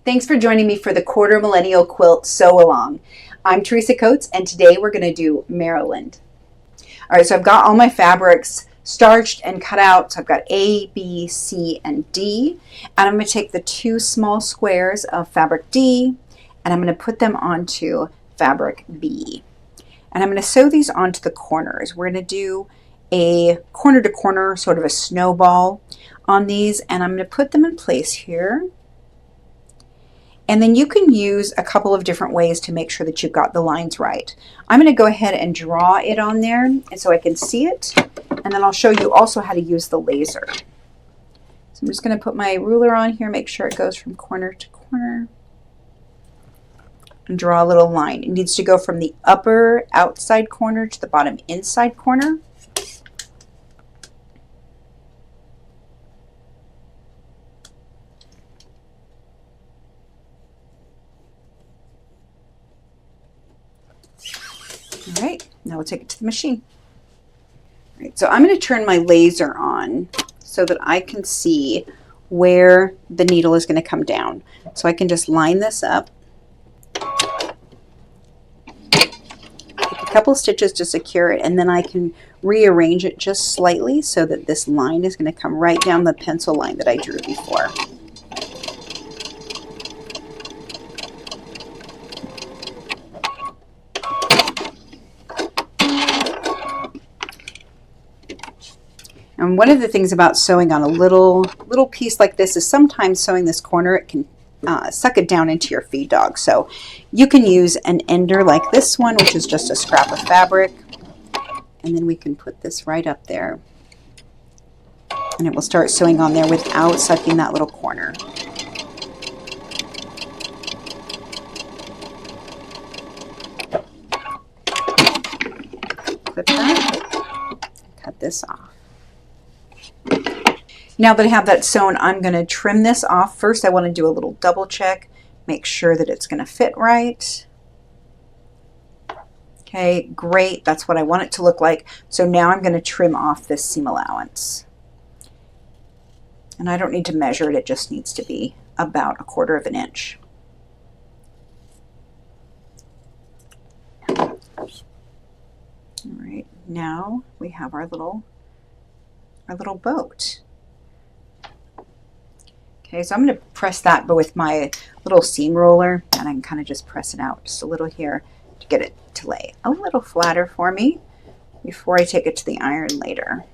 Thanks for joining me for the Quarter Millennial Quilt Sew Along. I'm Teresa Coates, and today we're going to do Maryland. All right, so I've got all my fabrics starched and cut out. So I've got A, B, C, and D. And I'm going to take the two small squares of fabric D, and I'm going to put them onto fabric B. And I'm going to sew these onto the corners. We're going to do a corner to corner, sort of a snowball on these, and I'm going to put them in place here. And then you can use a couple of different ways to make sure that you've got the lines right. I'm going to go ahead and draw it on there and so I can see it, and then I'll show you also how to use the laser. So I'm just going to put my ruler on here, make sure it goes from corner to corner, and draw a little line. It needs to go from the upper outside corner to the bottom inside corner. All right, now we'll take it to the machine. All right, so I'm going to turn my laser on so that I can see where the needle is going to come down. So I can just line this up. Take a couple stitches to secure it, and then I can rearrange it just slightly so that this line is going to come right down the pencil line that I drew before. And one of the things about sewing on a little piece like this is sometimes sewing this corner, it can suck it down into your feed dog. So you can use an ender like this one, which is just a scrap of fabric. And then we can put this right up there. And it will start sewing on there without sucking that little corner. Clip that. Cut this off. Now that I have that sewn, I'm going to trim this off. First, I want to do a little double check, make sure that it's going to fit right. Okay, great. That's what I want it to look like. So now I'm going to trim off this seam allowance. And I don't need to measure it. It just needs to be about 1/4 of an inch. All right, now we have our little boat. Okay, so I'm going to press that but with my little seam roller, and I can kind of just press it out just a little here to get it to lay a little flatter for me before I take it to the iron later.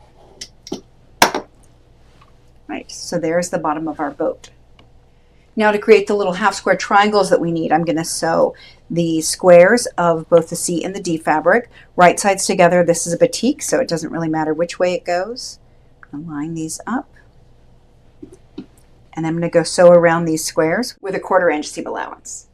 Right, so there's the bottom of our boat. Now to create the little half square triangles that we need, I'm going to sew the squares of both the C and the D fabric, right sides together. This is a batik, so it doesn't really matter which way it goes. I'm going to line these up. And I'm going to go sew around these squares with a 1/4 inch seam allowance.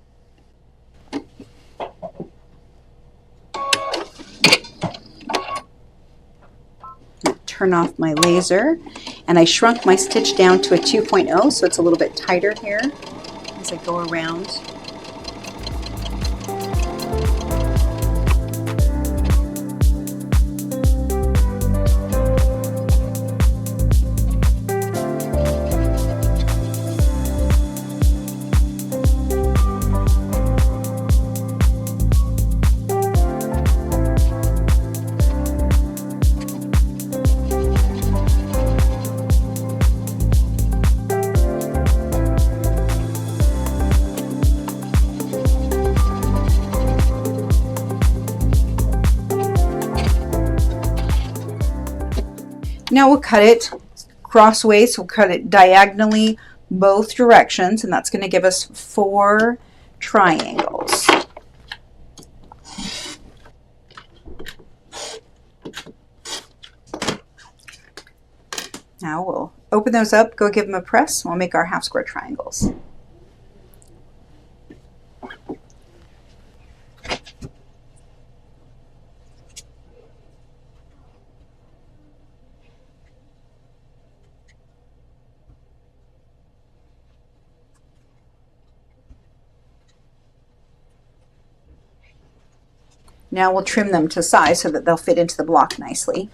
Turn off my laser, and I shrunk my stitch down to a 2.0, so it's a little bit tighter here as I go around. Now we'll cut it crossways, we'll cut it diagonally both directions, and that's going to give us 4 triangles. Now we'll open those up, go give them a press, and we'll make our half square triangles. Now we'll trim them to size so that they'll fit into the block nicely.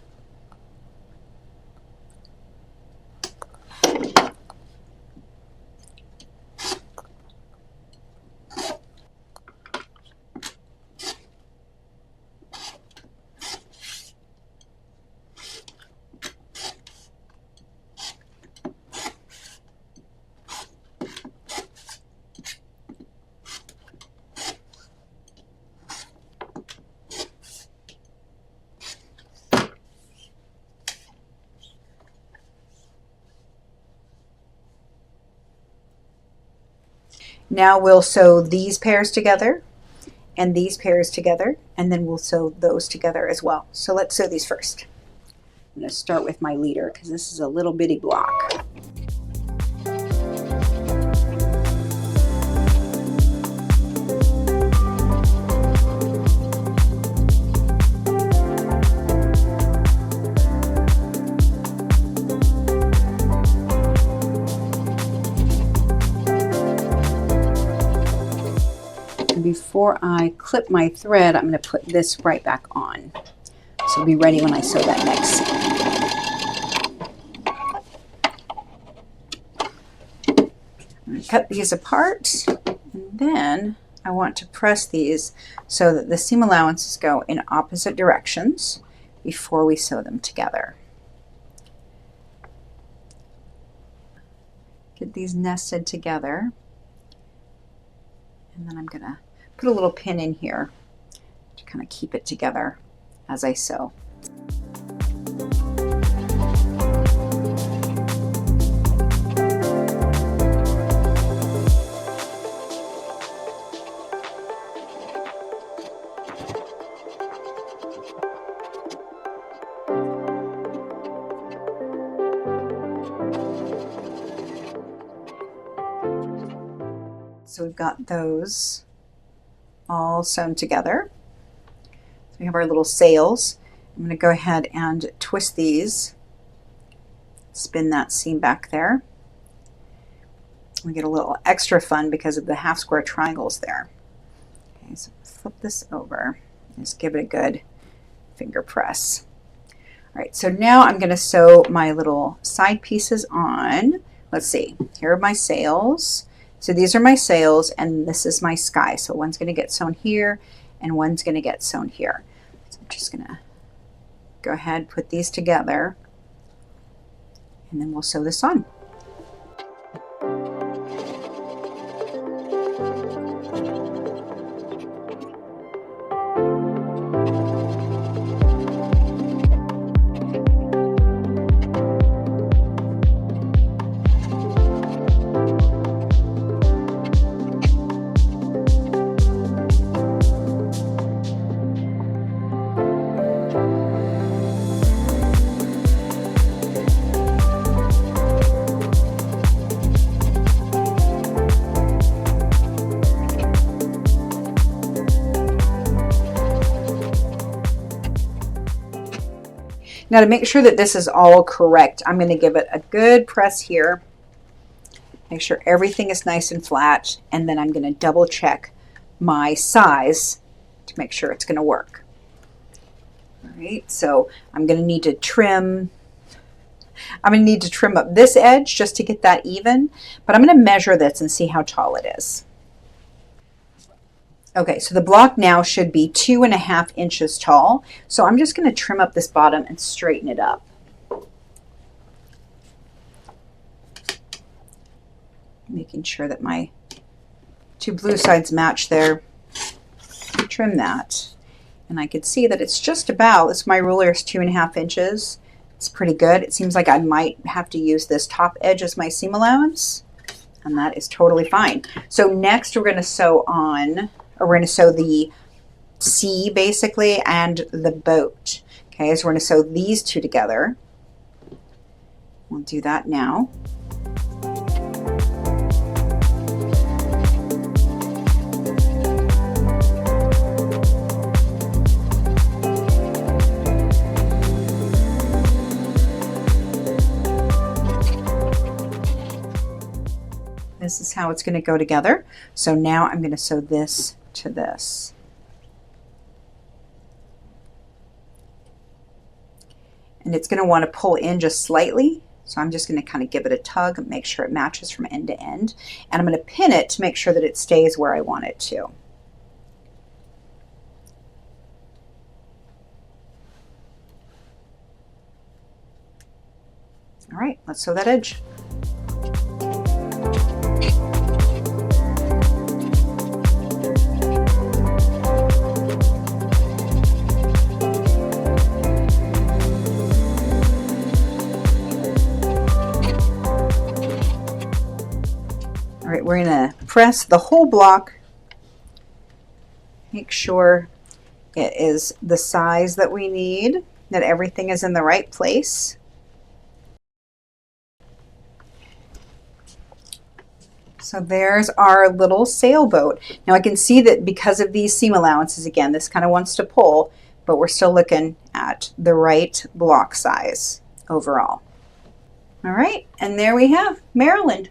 Now we'll sew these pairs together and these pairs together, and then we'll sew those together as well. So let's sew these first. I'm going to start with my leader because this is a little bitty block. Before I clip my thread, I'm going to put this right back on. So it'll be ready when I sew that next seam. I'm going to cut these apart, and then I want to press these so that the seam allowances go in opposite directions before we sew them together. Get these nested together, and then I'm going to put a little pin in here to kind of keep it together as I sew. So we've got those all sewn together. So we have our little sails. I'm going to go ahead and twist these, spin that seam back there. We get a little extra fun because of the half square triangles there. Okay, so flip this over, just give it a good finger press. All right, so now I'm going to sew my little side pieces on. Let's see, here are my sails. So these are my sails, and this is my sky. So one's going to get sewn here, and one's going to get sewn here. So I'm just going to go ahead, put these together, and then we'll sew this on. Now to make sure that this is all correct, I'm going to give it a good press here. Make sure everything is nice and flat, and then I'm going to double check my size to make sure it's going to work. All right, so I'm going to need to trim. I'm going to need to trim up this edge just to get that even, but I'm going to measure this and see how tall it is. Okay, so the block now should be 2.5 inches tall. So I'm just going to trim up this bottom and straighten it up. Making sure that my two blue sides match there. Trim that. And I could see that it's just about, this my ruler is 2.5 inches. It's pretty good. It seems like I might have to use this top edge as my seam allowance, and that is totally fine. So next we're going to sew on, or we're going to sew the sea basically and the boat. Okay, so we're going to sew these two together. We'll do that now. This is how it's going to go together. So now I'm going to sew this to this. And it's going to want to pull in just slightly. So I'm just going to kind of give it a tug and make sure it matches from end to end. And I'm going to pin it to make sure that it stays where I want it to. All right, let's sew that edge. we're going to press the whole block. Make sure it is the size that we need, that everything is in the right place. So there's our little sailboat. Now I can see that because of these seam allowances, again, this kind of wants to pull, but we're still looking at the right block size overall. All right, and there we have Maryland.